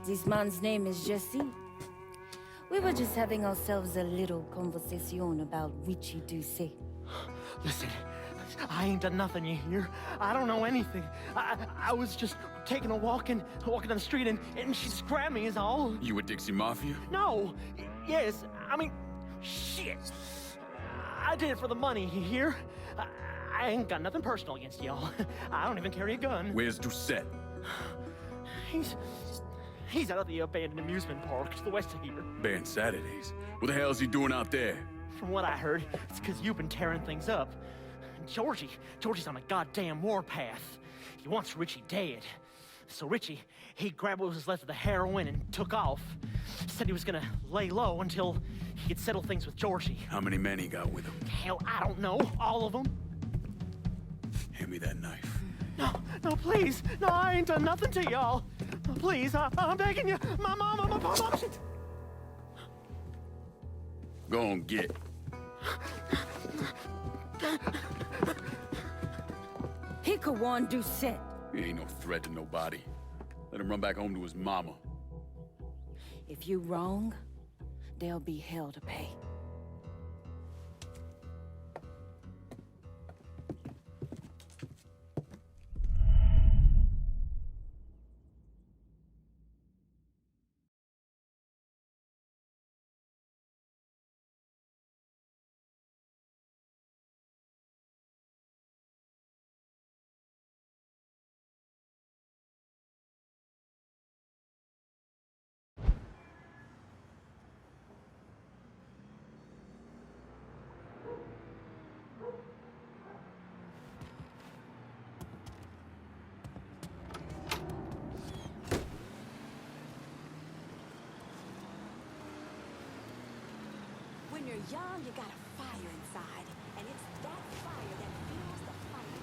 This man's name is Jesse. We were just having ourselves a little conversation about Ritchie Doucet. Listen, I ain't done nothing, you hear? I don't know anything. I was just taking a walking down the street and she just grabbed me is all. You with Dixie Mafia? No. Yes, I mean, shit. I did it for the money, you hear? I ain't got nothing personal against y'all. I don't even carry a gun. Where's Doucet? He's out at the abandoned amusement park to the west of here. Banned Saturdays. What the hell is he doing out there? From what I heard, it's because you've been tearing things up. Georgie's on a goddamn warpath. He wants Ritchie dead. So Ritchie, he grabbed what was left of the heroin and took off. Said he was gonna lay low until he could settle things with Georgie. How many men he got with him? Hell, I don't know. All of them. Hand me that knife. No, please. No, I ain't done nothing to y'all. Please, I'm begging you. My mom, shit. Go on, get. He could warn Doucet. He ain't no threat to nobody. Let him run back home to his mama. If you wrong, there'll be hell to pay. When you're young, you got a fire inside, and it's that fire that fuels the fight.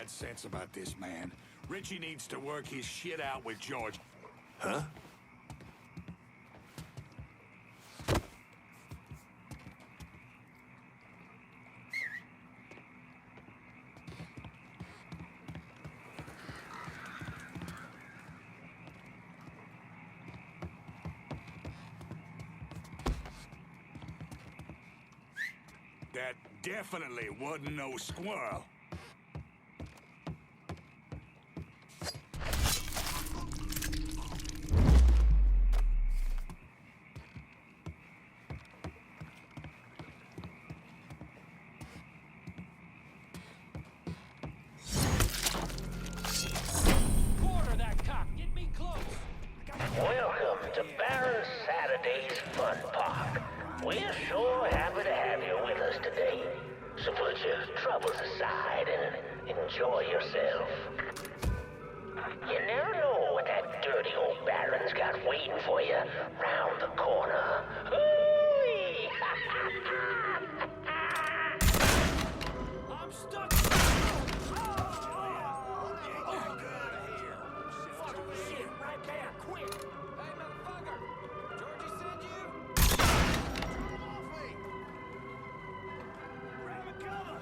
bad sense about this, man. Ritchie needs to work his shit out with George. Huh? That definitely wasn't no squirrel. Corner that cop! Get me close! Welcome to Baron Saturday's Fun Park. We're sure happy to have you with us today. So put your troubles aside and enjoy yourself. You never know what that dirty old Baron's got waiting for you round the corner. Hooey! I'm stuck! Shit, right there, quick! Hey, motherfucker! Georgie sent you? Grab a cover!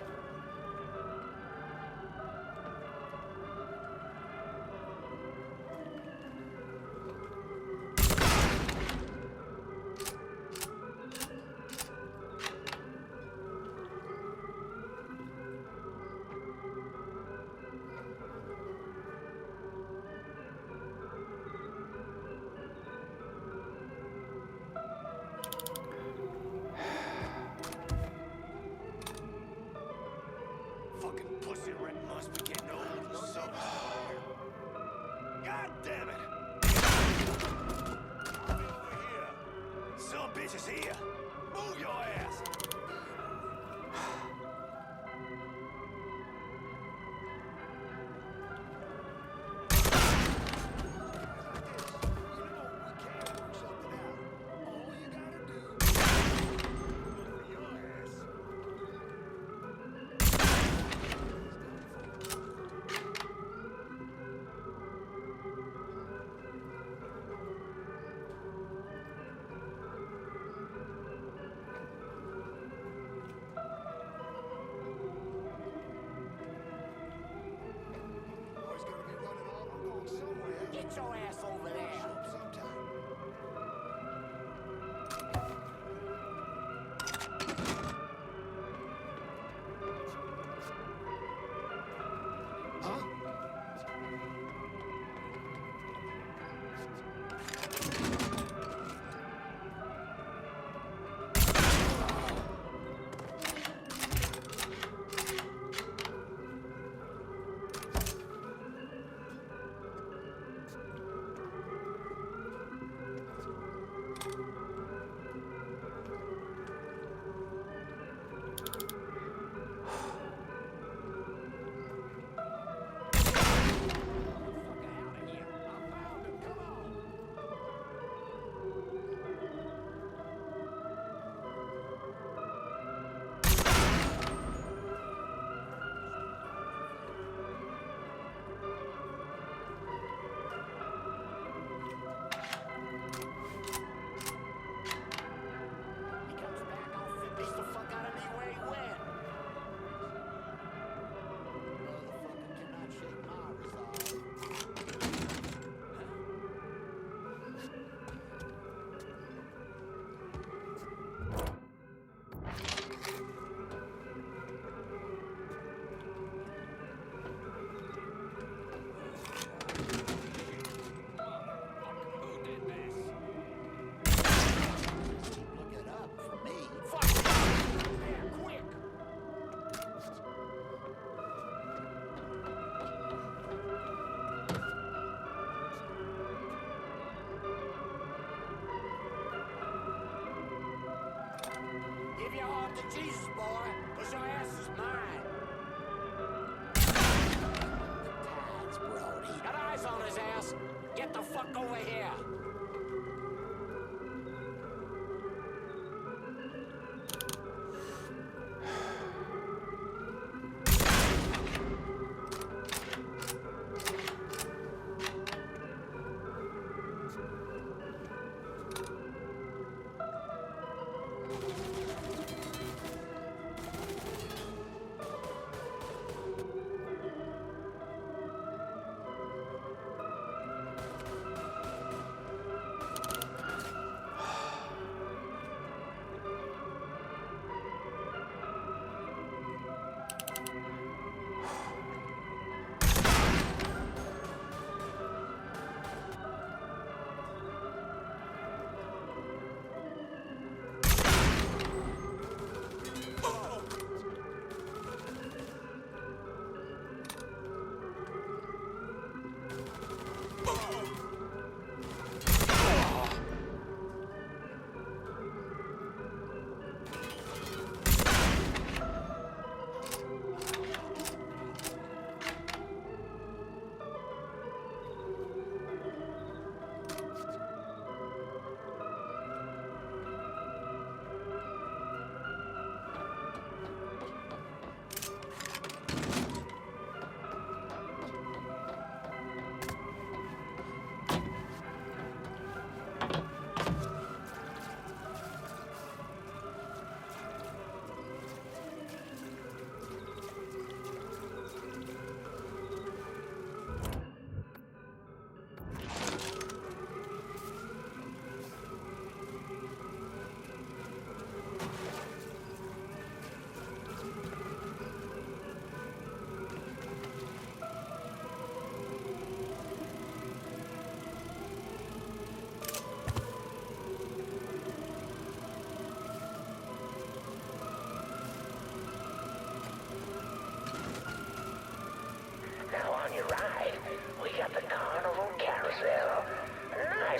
Fucking pussy rat must be getting old. So God damn it! I'll be over here. Some bitch is here. Move your ass. Get your ass over there. Give your heart to Jesus, boy, 'cause your ass is mine. The tide's broad. He got eyes on his ass. Get the fuck over here.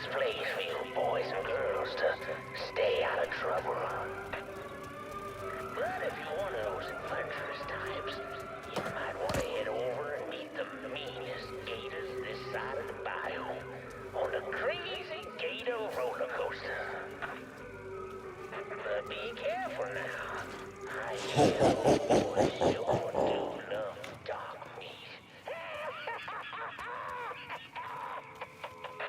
best place for you boys and girls to stay out of trouble. But if you're one of those adventurous types, you might want to head over and meet the meanest gators this side of the bayou on the Crazy Gator roller coaster. But be careful now. I hear boys sure do love dog meat.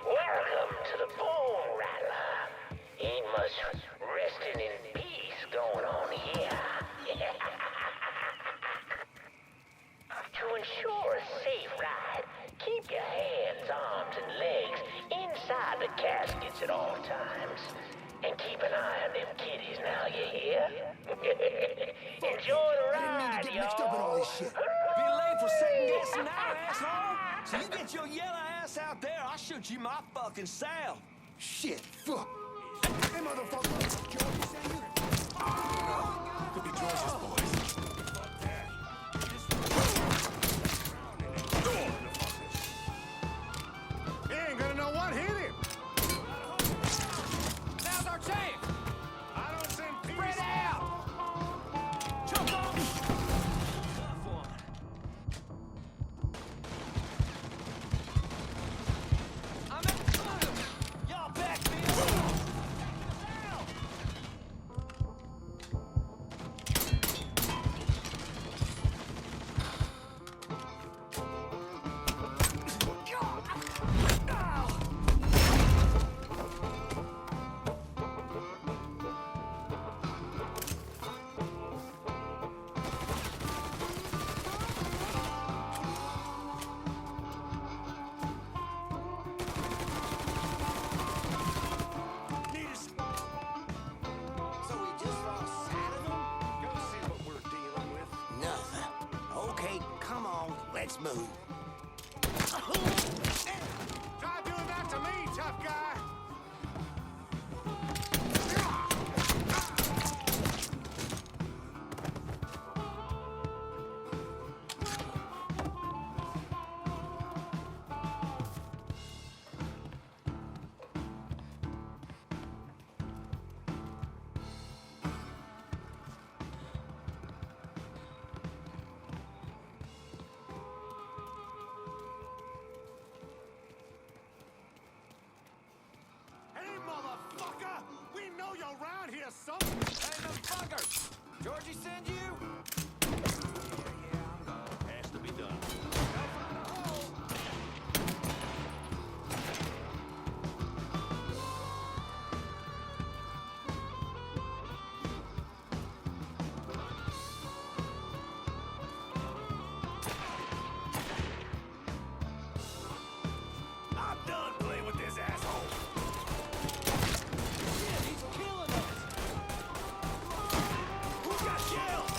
Welcome to the Bone Rattler. Ain't much resting in peace going on here. To ensure a safe ride, keep your hands, arms, and legs inside the caskets at all times. And keep an eye on them kitties now, you hear? Enjoy the ride, Get mixed up in all this shit. Be late for second guessing now, asshole. So you get your yellow ass out there, I'll shoot you my fucking cell. Shit, fuck. Hey, motherfucker. George, is that you? Could be George's boys. Fuck that. He ain't gonna know what hit him. Now's our chance. I don't send peace. Spread out. Jump on. Tough one. I'm at the tunnel. Y'all back, man. So we just lost sight of him? Go see what we're dealing with. Nothing. Okay, come on, let's move. Try doing that to me, tough guy. Hey, motherfucker! We know you're around here somewhere. Hey, motherfucker! Georgie send you? I'm gone. Has to be done. I'm done playing with this asshole. Shit, he's killing us! Who got shelled?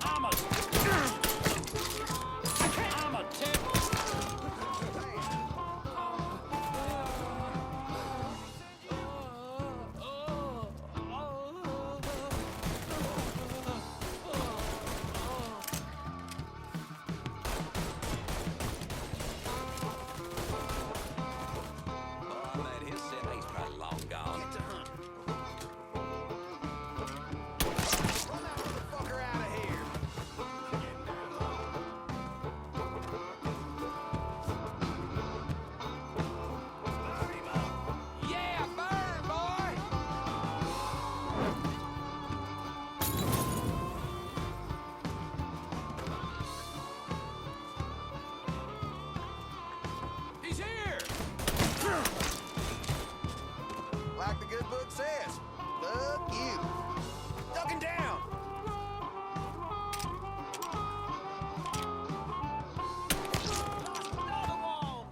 I'm a tip. Oh, man, he's sitting. He's probably long gone. Get to hunt. Run that motherfucker out of here. Burn him up. Yeah, burn, boy! He's here! Like the good book says, fuck you. Ducking down. Another one!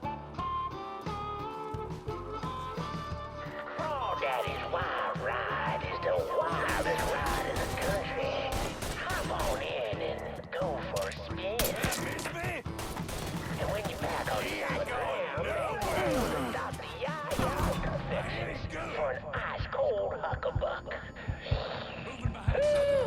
Crawdaddy's Wild Ride is the wildest ride in the country. Hop on in and go for a spin. Miss me? And when you're back on the solid ground, then Dr. Yaya's Confections for an ice-cold huckabuck. Moving behind something.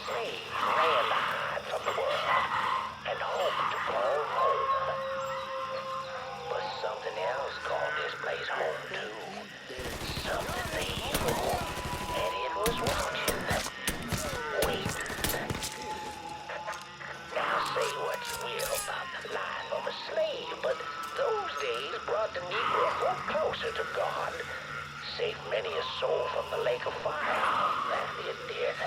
slaves ran to hide from the world and hoped to call home. But something else called this place home too. Something evil, and it was watching, waiting. Now say what you will about the life of a slave, but those days brought the Negro folk closer to God, saved many a soul from the lake of fire that it did.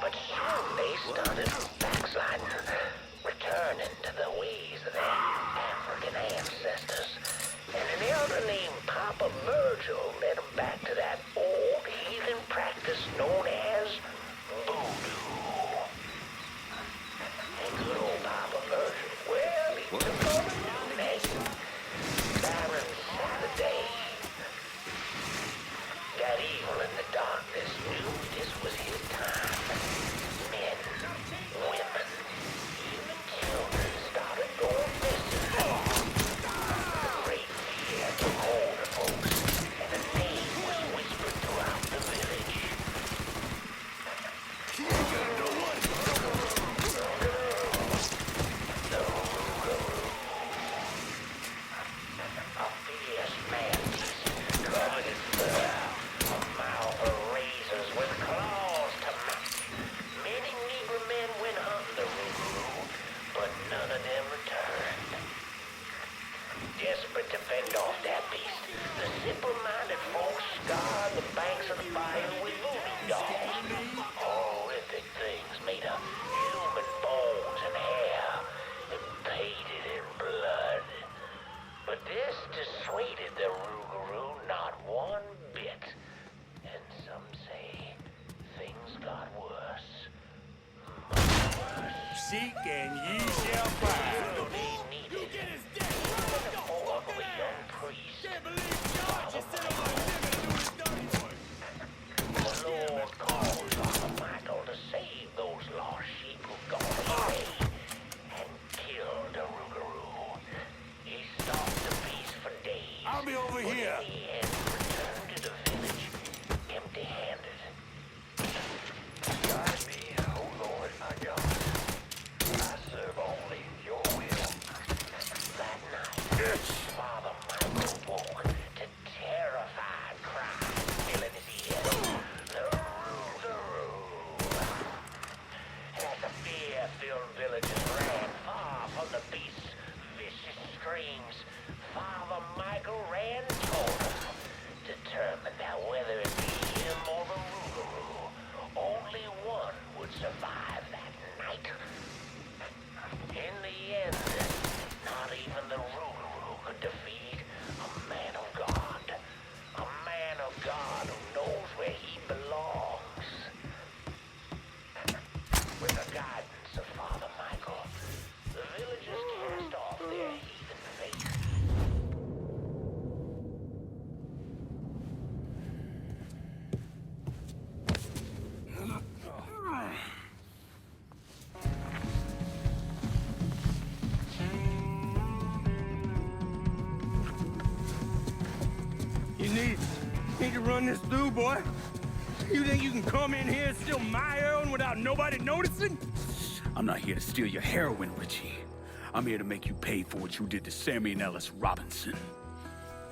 But soon they started backsliding, returning to the ways of their African ancestors. And an elder named Papa Virgil led them back to that old heathen practice known as voodoo. And good old Papa Virgil, well, he took on a new name, Baron Saturday. That evil in the darkness knew this was his time. Men, women, even children started going missing. Great fear took hold of folks, and a name was whispered throughout the village. She ain't gonna know what. A fierce mantis covered in fur, a mouth of razors with claws to match. Many Negro men went hunting the Rougarou, but none of them returned. Desperate to fend off that beast, the simple-minded folks scoured the banks of the bayou with voodoo dolls. Horrific things made of human bones and hair, and painted in blood. But this dissuaded the Rougarou not one bit. And some say things got worse. Much worse. Seek and ye shall find. They needed the form of a young priest. The Lord called Father Michael to save those lost sheep who'd gone astray and killed the Rougarou. He stalked the beast for days. I'll be over but here. in the end, returned to the village empty-handed. Guide me, O Lord my God. I serve only your will. That night, Father Michael woke to terrified cries filling his ear. The Rougarou. And as the fear-filled villagers ran far from the beast's vicious screams, Father Michael ran toward him, determined that whether it be him or the Rougarou, only one would survive that night. In the end, not even the Rougarou could defeat a man of God. A man of God who knows where he belongs. With the guidance of Father Michael, the villagers cast off their heathen faith. You need to run this through, boy. You think you can come in here and steal my heroin without nobody noticing? I'm not here to steal your heroin, Ritchie. I'm here to make you pay for what you did to Sammy and Ellis Robinson.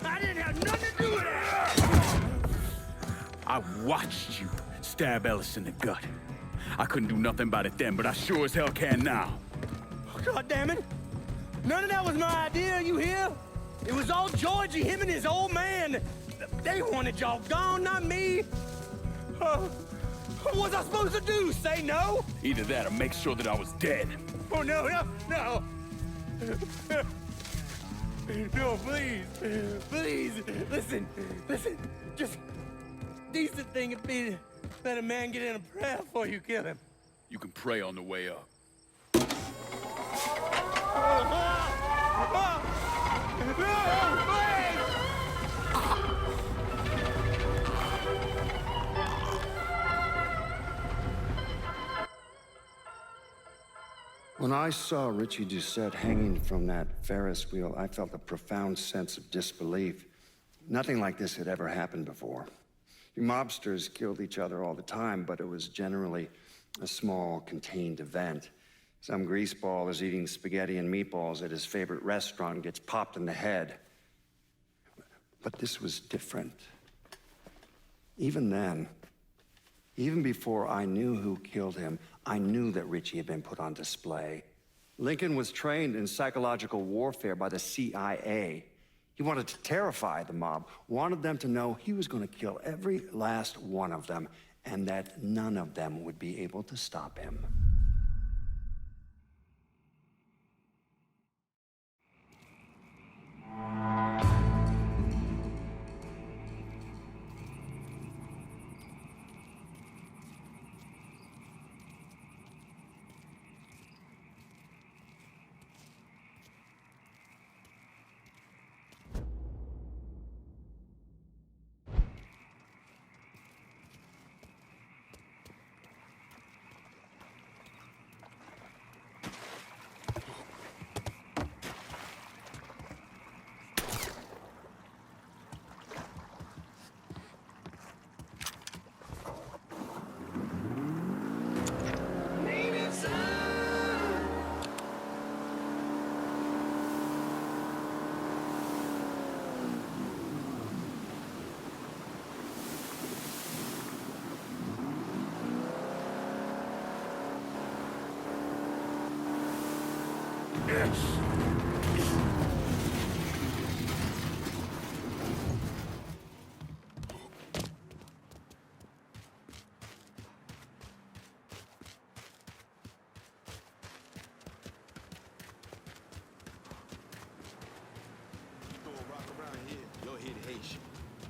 I didn't have nothing to do with that! I watched you stab Ellis in the gut. I couldn't do nothing about it then, but I sure as hell can now. God damn it! None of that was my idea, you hear? It was all Georgie, him and his old man. They wanted y'all gone, not me. What was I supposed to do? Say no? Either that or make sure that I was dead. Oh, no. No, please. Please, listen. Just decent thing would be to let a man get in a prayer before you kill him. You can pray on the way up. When I saw Ritchie Doucet hanging from that Ferris wheel, I felt a profound sense of disbelief. Nothing like this had ever happened before. Mobsters killed each other all the time, but it was generally a small, contained event. Some greaseball is eating spaghetti and meatballs at his favorite restaurant and gets popped in the head. But this was different. Even then, even before I knew who killed him, I knew that Ritchie had been put on display. Lincoln was trained in psychological warfare by the CIA. He wanted to terrify the mob, wanted them to know he was going to kill every last one of them, and that none of them would be able to stop him.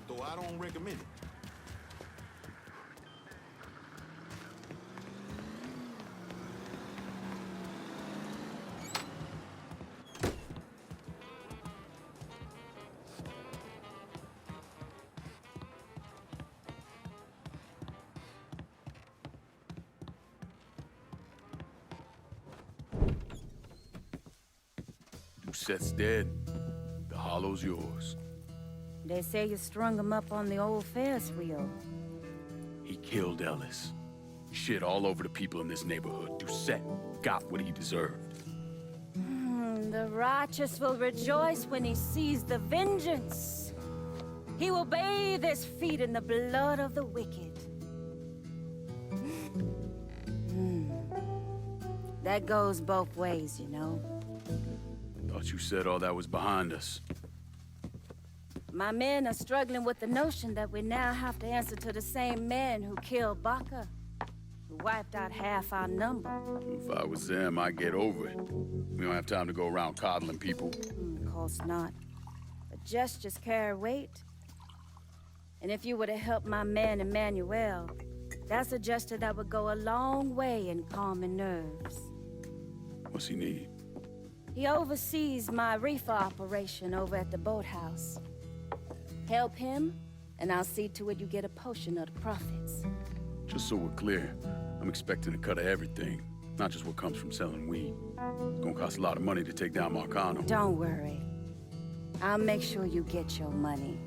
Though I don't recommend it. Doucet's dead. The hollow's yours. They say you strung him up on the old Ferris wheel. He killed Ellis. Shit all over the people in this neighborhood. Doucet got what he deserved. The righteous will rejoice when he sees the vengeance. He will bathe his feet in the blood of the wicked. That goes both ways, you know. Thought you said all that was behind us. My men are struggling with the notion that we now have to answer to the same men who killed Baca, who wiped out half our number. If I was them, I'd get over it. We don't have time to go around coddling people. Of course not. But gestures carry weight. And if you were to help my man Emmanuel, that's a gesture that would go a long way in calming nerves. What's he need? He oversees my reefer operation over at the boathouse. Help him, and I'll see to it you get a portion of the profits. Just so we're clear, I'm expecting a cut of everything, not just what comes from selling weed. It's gonna cost a lot of money to take down Marcano. Don't worry. I'll make sure you get your money.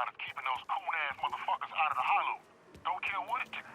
job is keeping those coon-ass motherfuckers out of the hollow. Don't care what it takes.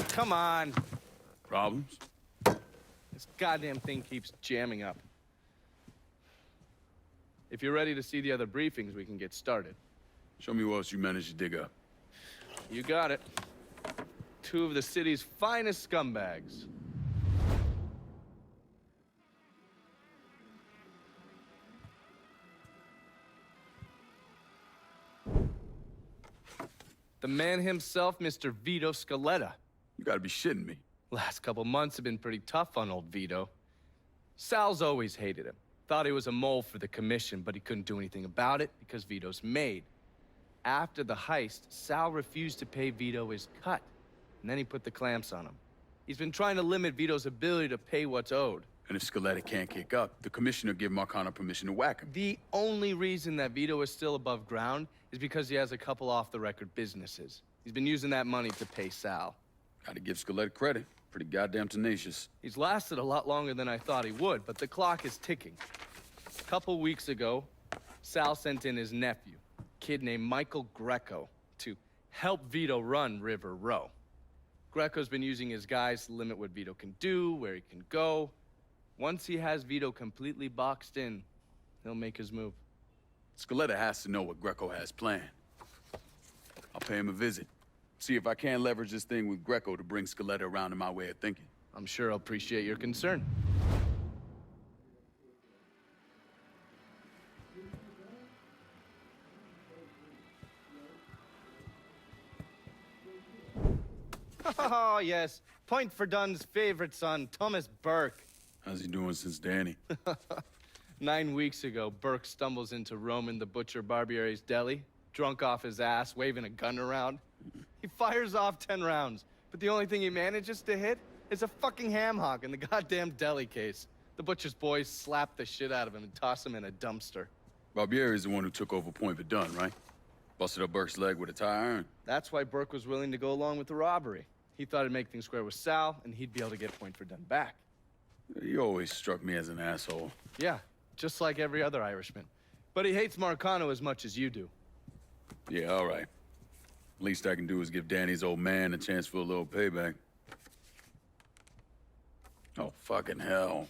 Come on. Problems? This goddamn thing keeps jamming up. If you're ready to see the other briefings, we can get started. Show me what else you managed to dig up. You got it. 2 of the city's finest scumbags. The man himself, Mr. Vito Scaletta. You gotta be shitting me. Last couple months have been pretty tough on old Vito. Sal's always hated him. Thought he was a mole for the commission, but he couldn't do anything about it because Vito's made. After the heist, Sal refused to pay Vito his cut, and then he put the clamps on him. He's been trying to limit Vito's ability to pay what's owed. And if Scaletta can't kick up, the commissioner give Marcano permission to whack him. The only reason that Vito is still above ground is because he has a couple off-the-record businesses. He's been using that money to pay Sal. Gotta give Scaletta credit. Pretty goddamn tenacious. He's lasted a lot longer than I thought he would, but the clock is ticking. A couple weeks ago, Sal sent in his nephew, a kid named Michael Greco, to help Vito run River Row. Greco's been using his guys to limit what Vito can do, where he can go. Once he has Vito completely boxed in, he'll make his move. Scaletta has to know what Greco has planned. I'll pay him a visit. See if I can't leverage this thing with Greco to bring Scaletta around to my way of thinking. I'm sure I'll appreciate your concern. Oh, yes. Point for Dunn's favorite son, Thomas Burke. How's he doing since Danny? 9 weeks ago, Burke stumbles into Roman the Butcher Barbiere's deli, drunk off his ass, waving a gun around. He fires off 10 rounds, but the only thing he manages to hit is a fucking ham hock in the goddamn deli case. The butcher's boys slap the shit out of him and toss him in a dumpster. Barbieri is the one who took over Point Verdun, right? Busted up Burke's leg with a tire iron. That's why Burke was willing to go along with the robbery. He thought it'd make things square with Sal, and he'd be able to get Point Verdun back. You always struck me as an asshole. Yeah, just like every other Irishman. But he hates Marcano as much as you do. Yeah, all right. Least I can do is give Danny's old man a chance for a little payback. Oh, fucking hell.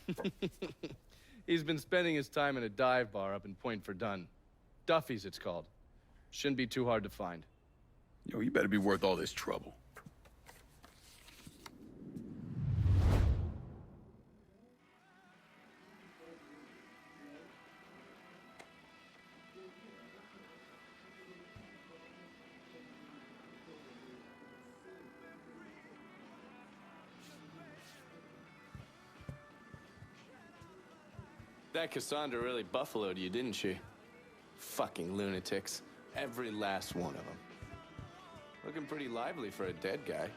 He's been spending his time in a dive bar up in Point Verdun. Duffy's, it's called. Shouldn't be too hard to find. Yo, you better be worth all this trouble. That Cassandra really buffaloed you, didn't she? Fucking lunatics. Every last one of them. Looking pretty lively for a dead guy.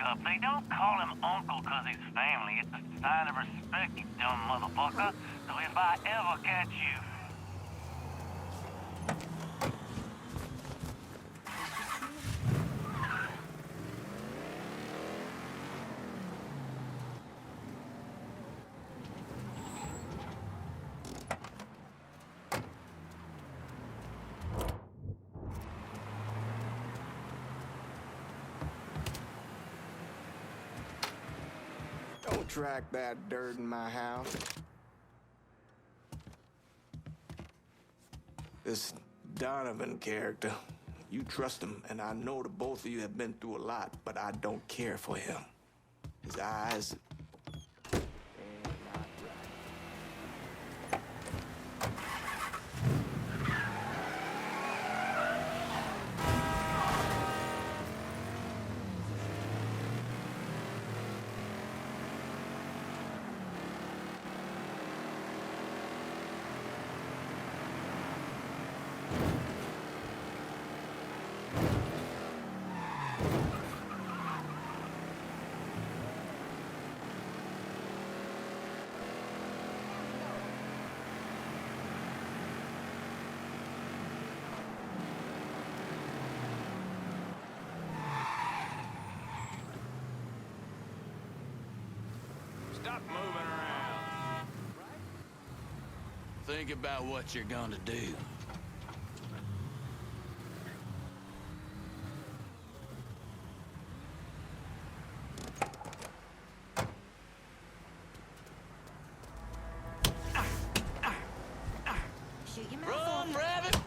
up. They don't call him Uncle 'cause he's family. It's a sign of respect, you dumb motherfucker. So if I ever catch you... Don't track that dirt in my house. This Donovan character, you trust him, and I know the both of you have been through a lot, but I don't care for him. His eyes... Stop moving around. Think about what you're gonna do. Shoot your mouth Run, off. rabbit!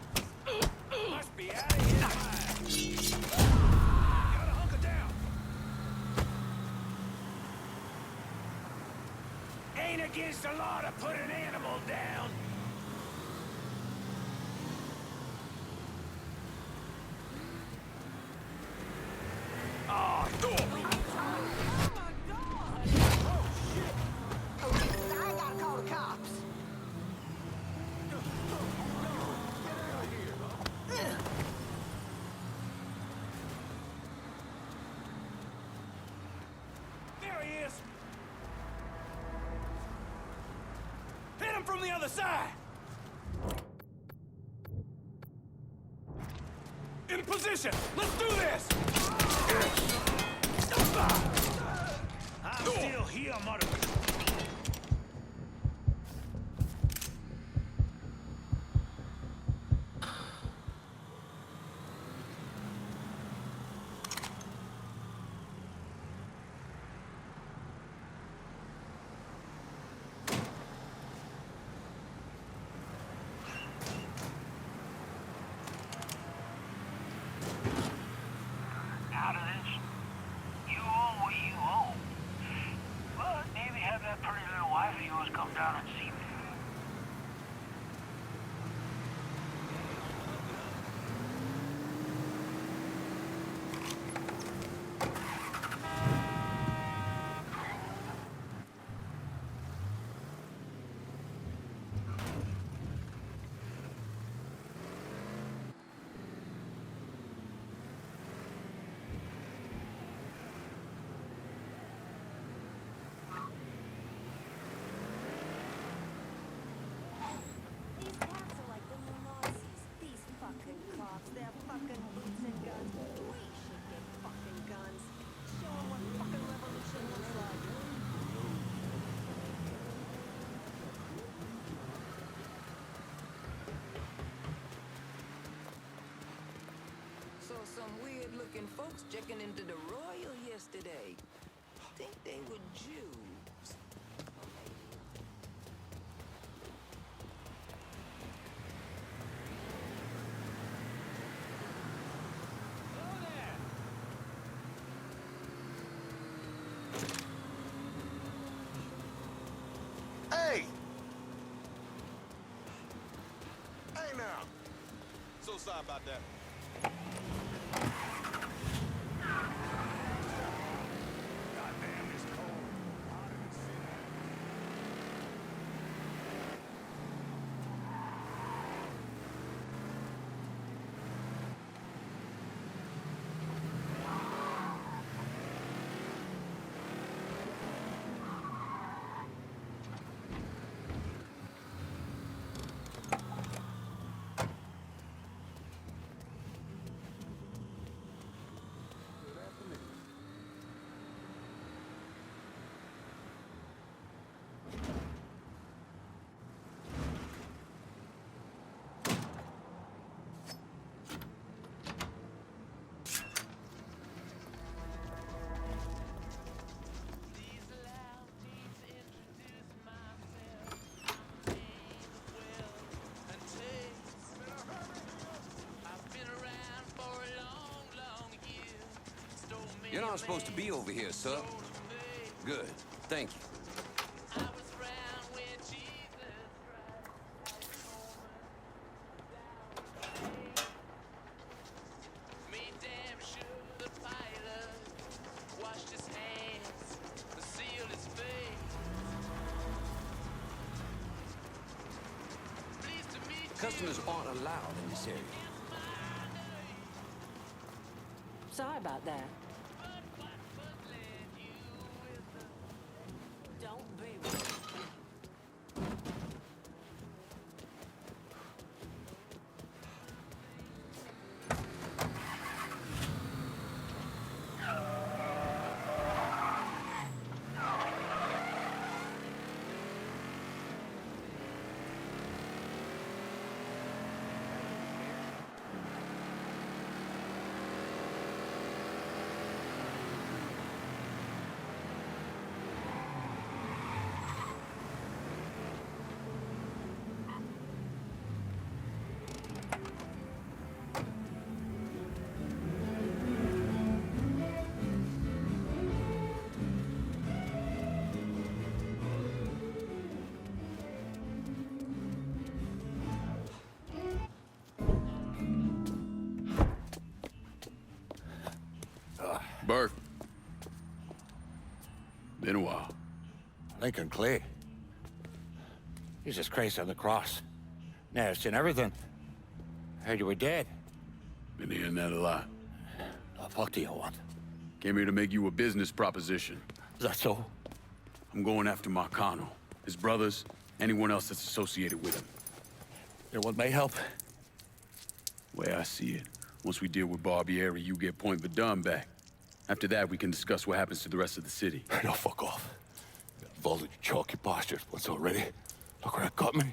Must be out of here. Gotta hunker down. Ain't against the law to put an animal down. Oh, I gotta call the cops. there he is. Hit him from the other side. In position. Let's do this. I'm still here, mother. Out of this, you owe what you owe. But maybe have that pretty little wife of yours come down and see me. These cops are like the new Nazis. These fucking cops, they're fucking boots and guns. We should get fucking guns. Show 'em what fucking revolution looks like. Saw some weird-looking folks checking into the Royal yesterday. Think they were Jews. Hey! Hey now. So sorry about that. Goddamn, it's cold. Hotter than sin. aren't supposed to be over here, sir. Good. Thank you. Customers aren't allowed in this area. Sorry about that. Don't be rude. Burke. Been a while. Lincoln Clay. Jesus Christ on the cross. Now I've seen everything. Heard you were dead. Been hearing that a lot. The fuck do you want? Came here to make you a business proposition. Is that so? I'm going after Marcano, his brothers, anyone else that's associated with him. You want my help? Way I see it, once we deal with Barbieri, you get Point Verdun back. After that, we can discuss what happens to the rest of the city. No, fuck off. Involved in chalky bastards once already. Look where that got me.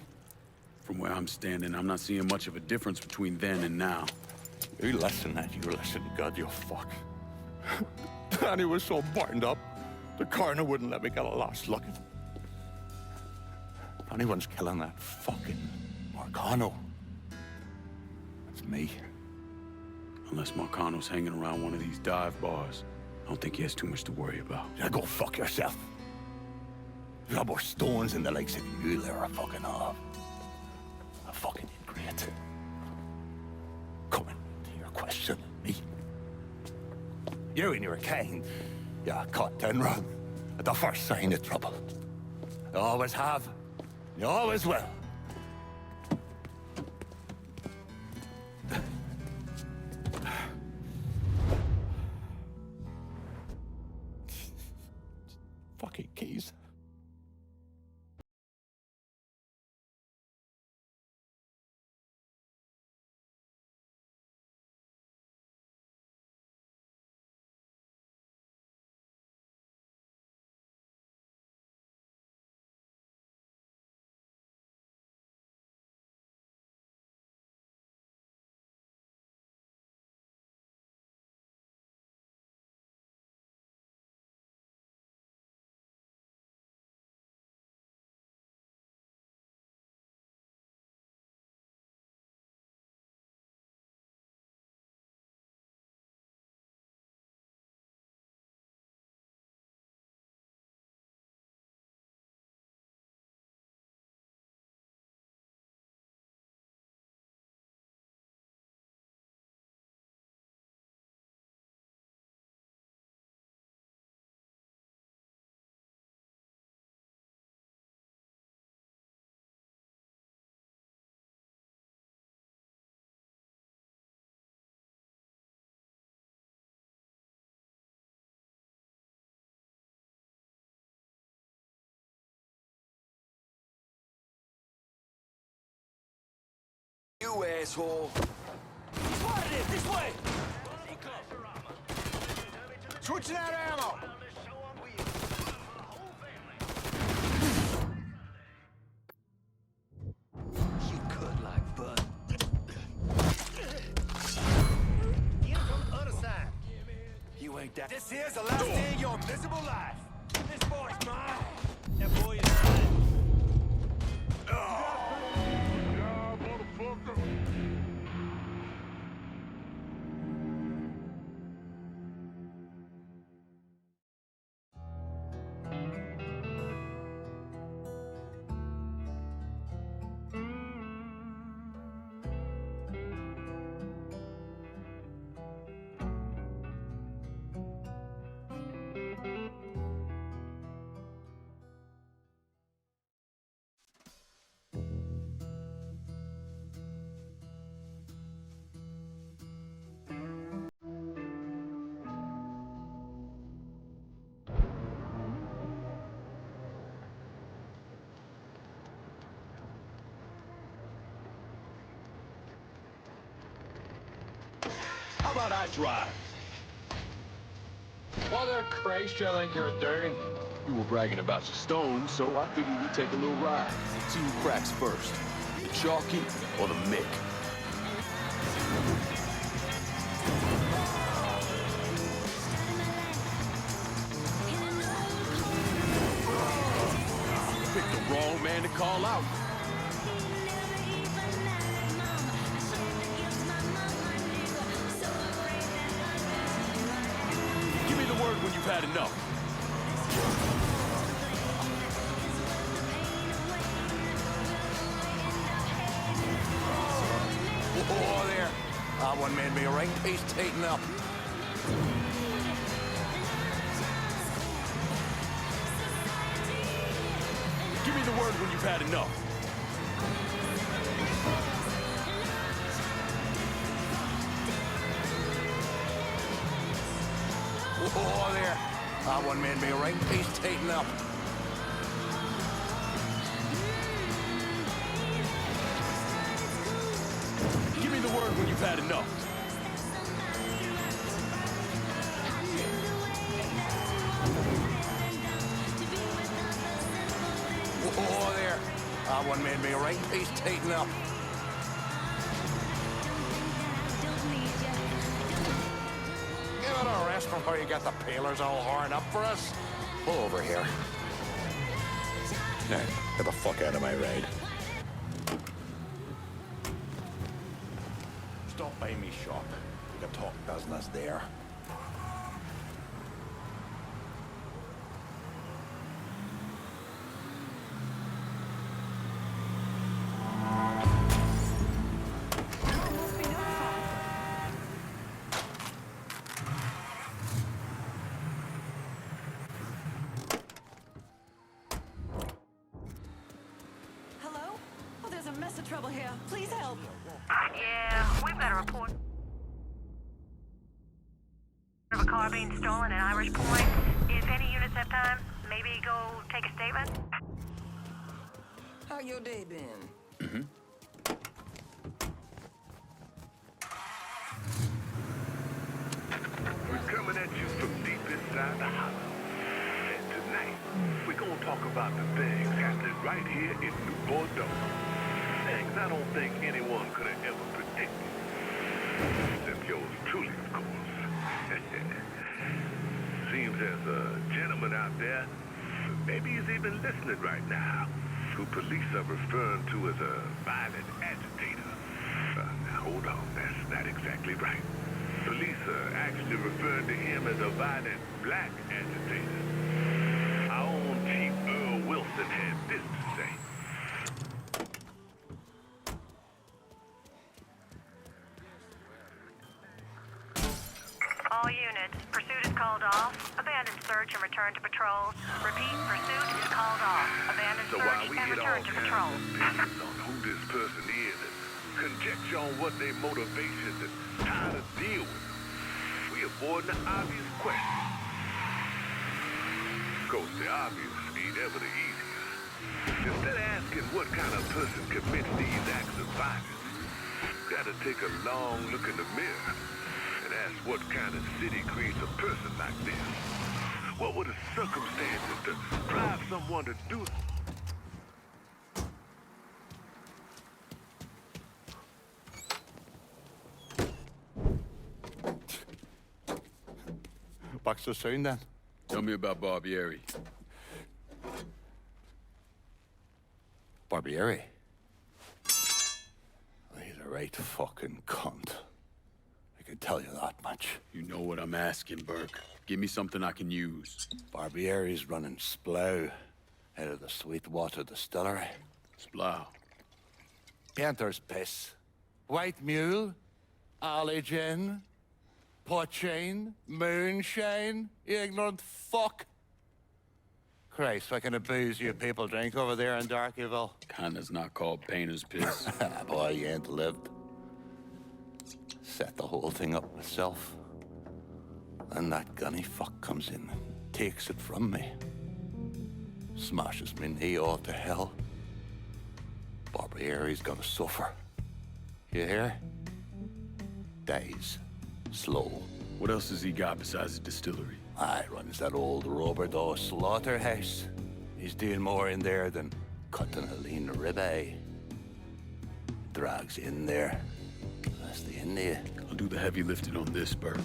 From where I'm standing, I'm not seeing much of a difference between then and now. You listen, that you listen, God, you fuck. Danny was so burned up, the coroner wouldn't let me get a last look at him. If anyone's killing that fucking Marcano, that's me. Unless Marcano's hanging around one of these dive bars, I don't think he has too much to worry about. Yeah, go fuck yourself. You got more stones in the likes of you there, a fucking off. A fucking ingrate. Coming to your question, me. You and your kind, you caught and run at the first sign of trouble. You always have, you always will. Fucking keys. You asshole! Spotted it! This way! Switching out ammo! You cut like butter. Get from the other side. You ain't that. This here's the last day of your miserable life. This boy's mine. That boy is mine. about I drive? Well, there, Christ, you think you're a dirty? You were bragging about your stones, so I figured we'd take a little ride. See who cracks first, the Chalky or the Mick. Picked the wrong man to call out. Give me the word when you've had enough. Oh, there. That one made me a right piece tighten up. Give me the word when you've had enough. Oh, there. That one made me a right piece tighten up. Give me the word when you've had enough. Oh, there. That one made me a right piece tighten up. Give it a rest before you get the peelers all horned up for us. Pull over here. Now, get the fuck out of my ride. Stop by me shop. We can talk business there. Hello? Oh, there's a mess of trouble here. Please help. Yeah, we've got a report of a car being stolen at Irish Point. If any units have time, maybe go take a statement. How your day been? We're coming at you from deep inside the hollow. And tonight, we're gonna talk about the things happening right here in New Bordeaux. Things I don't think anyone could have ever predicted. Except yours truly, of course. Seems there's a gentleman out there, maybe he's even listening right now, who police are referring to as a violent agitator. Now hold on, that's not exactly right. Police are actually referring to him as a violent black agitator. Our own Chief Earl Wilson had this to say. All units, pursuit is called off. Abandon search and return to patrol. Repeat, pursuit is called off. Abandon So while search we and get return all to kinds patrol. of opinions on who this person is and conjecture on what their motivations and how to deal with them, we avoid the obvious questions. Of course, the obvious ain't ever the easiest. Instead of asking what kind of person commits these acts of violence, you gotta take a long look in the mirror and ask what kind of city creates a person like this. What were the circumstances to drive someone to do it? Back so soon, then? Tell me about Barbieri. Barbieri? He's a right fucking cunt. I can tell you that much. You know what I'm asking, Burke. Give me something I can use. Barbieri's running Splow out of the Sweetwater Distillery. Splow? Painter's piss. White mule. Alley gin. Poachine. Moonshine. You ignorant fuck. Christ, what kind of booze you people drink over there in Darkyville? Kinda's not called painter's piss. Boy, you ain't lived. Set the whole thing up myself. Then that gunny fuck comes in and takes it from me. Smashes me knee all to hell. Barbieri's gonna suffer. You hear? Dies. Slow. What else has he got besides the distillery? I runs that old Roberto slaughterhouse. He's doing more in there than cutting a lean ribeye. Drags in there. That's the end of you. I'll do the heavy lifting on this, Burke.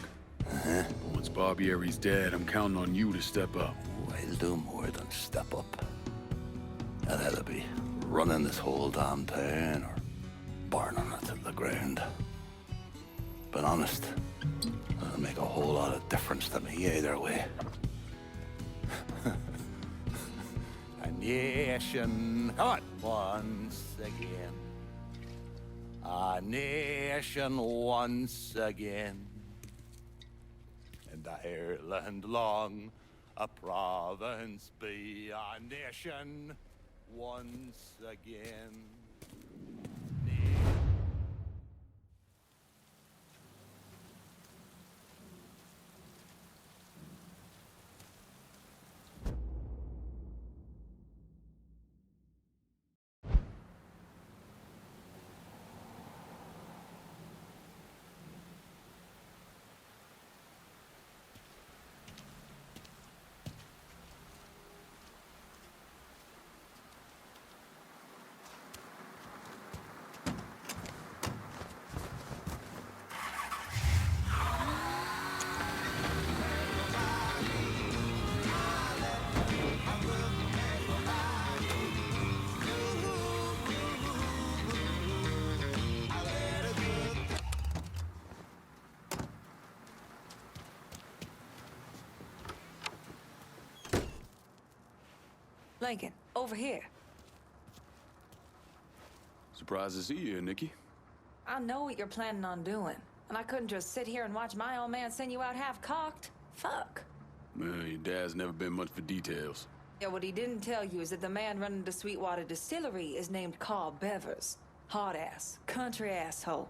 Uh-huh. But once Barbiere's dead, I'm counting on you to step up. I'll do more than step up. And that'll be running this whole damn town or burning it to the ground. But honest, it'll make a whole lot of difference to me either way. A nation, come on, once again. A nation once again. And Ireland long, a province be a nation once again. Lincoln, over here. Surprised to see you, Nikki. I know what you're planning on doing, and I couldn't just sit here and watch my old man send you out half-cocked. Fuck. Well, your dad's never been much for details. Yeah, what he didn't tell you is that the man running the Sweetwater Distillery is named Carl Bevers. Hard-ass, country asshole.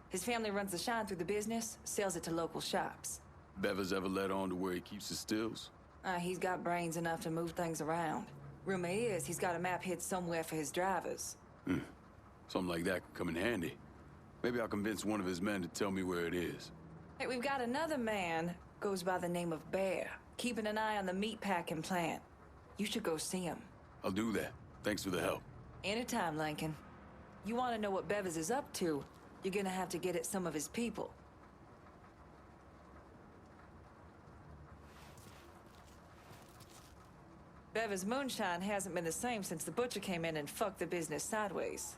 His family runs the shine through the business, sells it to local shops. Bevers ever let on to where he keeps his stills? He's got brains enough to move things around. Rumor is he's got a map hid somewhere for his drivers. Something like that could come in handy. Maybe I'll convince one of his men to tell me where it is. Hey, we've got another man, goes by the name of Bear, keeping an eye on the meatpacking plant. You should go see him. I'll do that. Thanks for the help. Anytime, Lincoln. You want to know what Bevers is up to, you're gonna have to get at some of his people. Bevers' moonshine hasn't been the same since the butcher came in and fucked the business sideways.